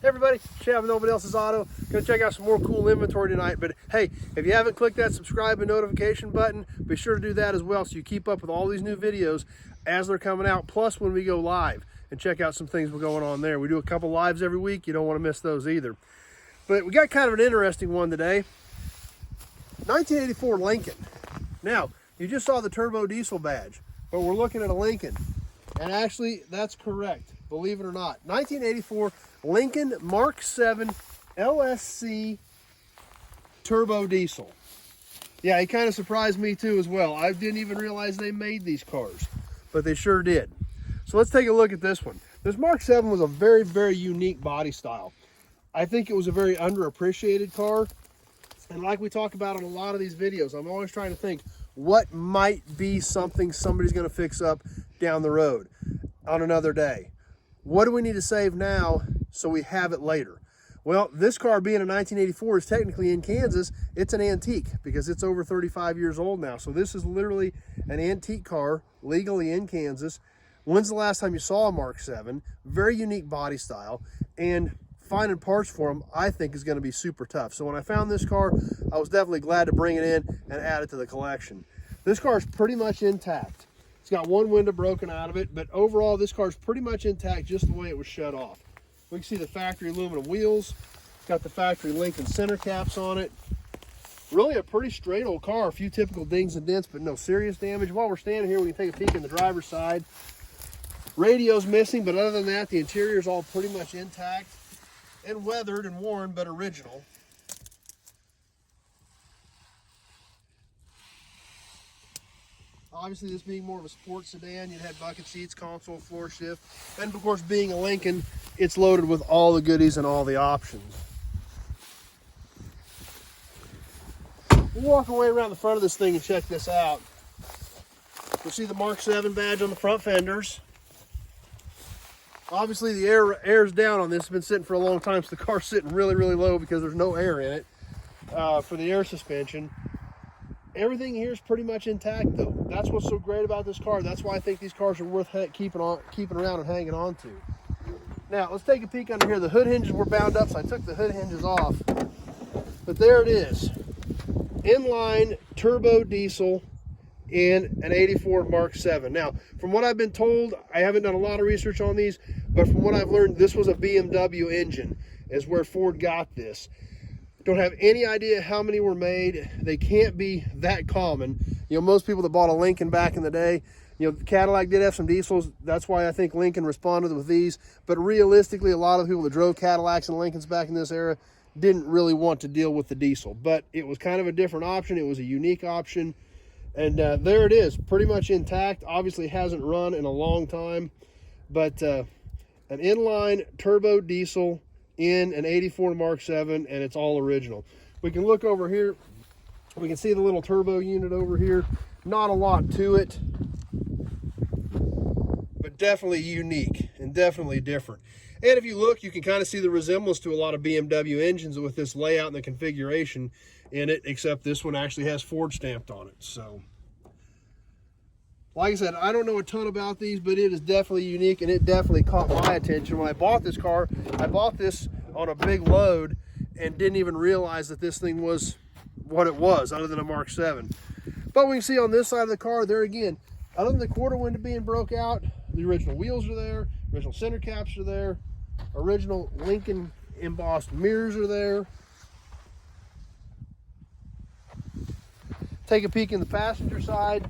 Hey everybody, Chad with Nobody Else's Auto. Gonna check out some more cool inventory tonight, but hey, if you haven't clicked that subscribe and notification button, be sure to do that as well so you keep up with all these new videos as they're coming out, plus when we go live, and check out some things we're going on there. We do a couple lives every week, you don't want to miss those either. But we got kind of an interesting one today. 1984 Lincoln. Now, you just saw the turbo diesel badge, but we're looking at a Lincoln. And actually, that's correct, believe it or not. 1984 Lincoln Mark VII LSC turbo diesel. Yeah, it kind of surprised me too as well. I didn't even realize they made these cars, but they sure did. So let's take a look at this one. This Mark VII was a very, very unique body style. I think it was a very underappreciated car. And like we talk about in a lot of these videos, I'm always trying to think, what might be something somebody's going to fix up down the road on another day? What do we need to save now so we have it later? Well, this car being a 1984 is technically in Kansas. It's an antique because it's over 35 years old now. So this is literally an antique car legally in Kansas. When's the last time you saw a Mark VII? Very unique body style, and finding parts for them I think is going to be super tough. So when I found this car, I was definitely glad to bring it in and add it to the collection. This car is pretty much intact. It's got one window broken out of it, but overall this car is pretty much intact just the way it was shut off. We can see the factory aluminum wheels. It's got the factory Lincoln center caps on it. Really a pretty straight old car. A few typical dings and dents, but no serious damage. While we're standing here, we can take a peek in the driver's side. Radio's missing, but other than that, the interior is all pretty much intact and weathered and worn, but original. Obviously, this being more of a sports sedan, you'd have bucket seats, console, floor shift, and of course, being a Lincoln, it's loaded with all the goodies and all the options. We'll walk away around the front of this thing and check this out. You'll see the Mark VII badge on the front fenders. Obviously, the air's down on this. It's been sitting for a long time, so the car's sitting really, really low because there's no air in it for the air suspension. Everything here is pretty much intact, though. That's what's so great about this car. That's why I think these cars are worth keeping around and hanging on to. Now, let's take a peek under here. The hood hinges were bound up, so I took the hood hinges off. But there it is. Inline turbo diesel in an 84 Mark VII. Now, from what I've been told, I haven't done a lot of research on these, but from what I've learned, this was a BMW engine, is where Ford got this. Don't have any idea how many were made. They can't be that common. You know, most people that bought a Lincoln back in the day, you know, Cadillac did have some diesels. That's why I think Lincoln responded with these. But realistically, a lot of people that drove Cadillacs and Lincolns back in this era didn't really want to deal with the diesel. But it was kind of a different option. It was a unique option. And there it is, pretty much intact. Obviously hasn't run in a long time. But an inline turbo diesel in an 84 Mark VII, and it's all original. We can look over here. We can see the little turbo unit over here. Not a lot to it, but definitely unique and definitely different. And if you look, you can kind of see the resemblance to a lot of BMW engines with this layout and the configuration in it, except this one actually has Ford stamped on it. So, like I said, I don't know a ton about these, but it is definitely unique, and it definitely caught my attention. When I bought this car, I bought this on a big load and didn't even realize that this thing was what it was, other than a Mark VII. But we can see on this side of the car, there again, other than the quarter window being broke out, the original wheels are there, original center caps are there, original Lincoln embossed mirrors are there. Take a peek in the passenger side.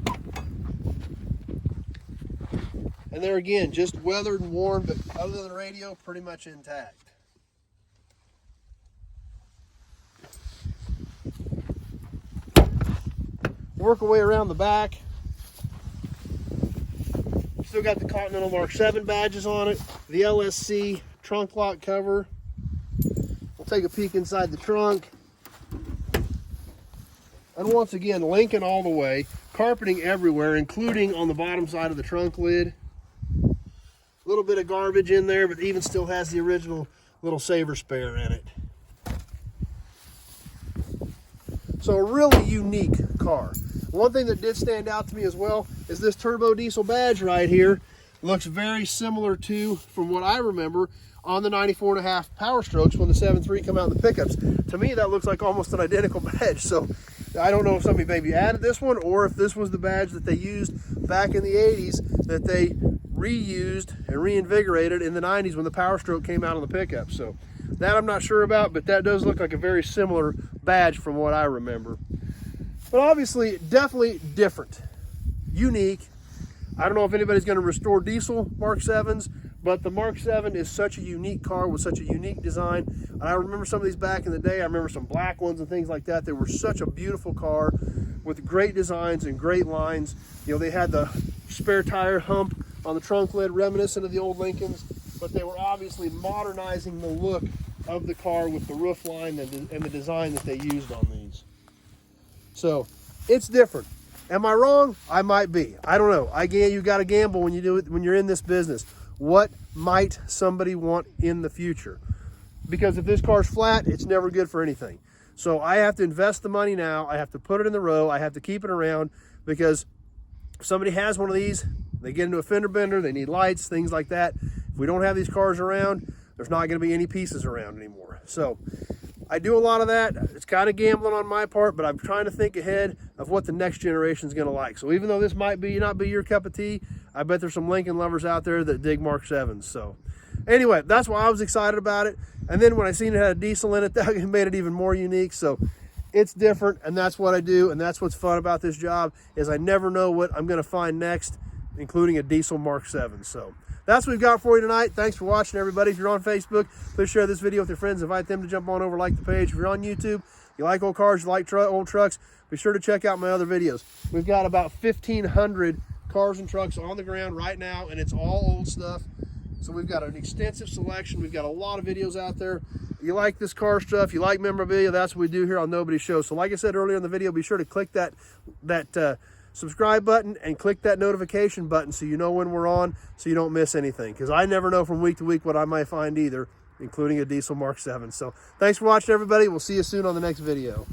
And there again, just weathered and worn, but other than the radio, pretty much intact. Work our way around the back. Still got the Continental Mark VII badges on it, the LSC trunk lock cover. We'll take a peek inside the trunk. And once again, Lincoln all the way, carpeting everywhere, including on the bottom side of the trunk lid. A little bit of garbage in there, but even still has the original little saver spare in it. So a really unique car. One thing that did stand out to me as well is this turbo diesel badge right here. looks very similar to, from what I remember, on the 94.5 Power Strokes when the 7.3 come out in the pickups. To me, that looks like almost an identical badge. So I don't know if somebody maybe added this one or if this was the badge that they used back in the 80s that they reused and reinvigorated in the 90s when the Power Stroke came out on the pickup. So that I'm not sure about, but that does look like a very similar badge from what I remember. But obviously, definitely different, unique. I don't know if anybody's going to restore diesel Mark 7s, but the Mark 7 is such a unique car with such a unique design. And I remember some of these back in the day. I remember some black ones and things like that. They were such a beautiful car with great designs and great lines. You know, they had the spare tire hump on the trunk lid, reminiscent of the old Lincolns, but they were obviously modernizing the look of the car with the roof line and the design that they used on these. So it's different. Am I wrong? I might be. I don't know. You got to gamble when you do it, when you're in this business. What might somebody want in the future? Because if this car's flat, it's never good for anything. So I have to invest the money now. I have to put it in the row. I have to keep it around, because if somebody has one of these, they get into a fender bender, they need lights, things like that. If we don't have these cars around, there's not going to be any pieces around anymore. So I do a lot of that. It's kind of gambling on my part, but I'm trying to think ahead of what the next generation is going to like. So even though this might not be your cup of tea, I bet there's some Lincoln lovers out there that dig Mark 7s. So anyway, that's why I was excited about it. And then when I seen it had a diesel in it, that made it even more unique. So it's different, and that's what I do, and that's what's fun about this job, is I never know what I'm going to find next, including a diesel Mark 7. So that's what we've got for you tonight. Thanks for watching, everybody. If you're on Facebook, please share this video with your friends. Invite them to jump on over, like the page. If you're on YouTube, you like old cars, you like old trucks, be sure to check out my other videos. We've got about 1,500 cars and trucks on the ground right now, and it's all old stuff. So we've got an extensive selection. We've got a lot of videos out there. You like this car stuff, you like memorabilia, that's what we do here on Nobody's Show. So like I said earlier in the video, be sure to click that subscribe button and click that notification button so you know when we're on, so you don't miss anything, because I never know from week to week what I might find either, including a diesel Mark 7. So thanks for watching, everybody. We'll see you soon on the next video.